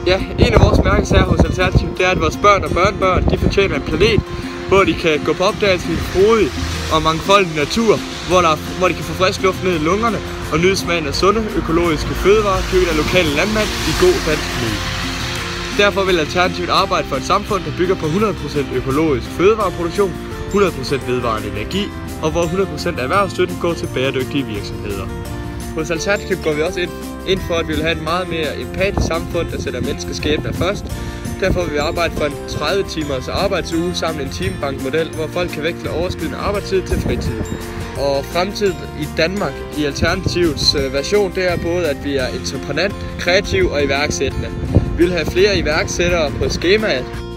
Ja, en af vores mærkesager hos Alternativet, det er, at vores børn og børnebørn, de fortjener en planet, hvor de kan gå på opdagelse i en frodig og mangfoldig natur, hvor de kan få frisk luft ned i lungerne og nyde smagen af sunde, økologiske fødevarer, købt af lokale landmænd i god dansk miljø. Derfor vil Alternativet arbejde for et samfund, der bygger på 100% økologisk fødevareproduktion, 100% vedvarende energi, og hvor 100% af erhvervsstøtte går til bæredygtige virksomheder. Hos Alternativet går vi også ind for, at vi vil have et meget mere empatisk samfund, der sætter menneskeskæbner først. Derfor vil vi arbejde for en 30 timers arbejdsuge sammen en teambankmodel, hvor folk kan veksle overskydende arbejdstid til fritid. Og fremtiden i Danmark i Alternativets version, det er både, at vi er entreprenant, kreativ og iværksættende. Vi vil have flere iværksættere på skemaet.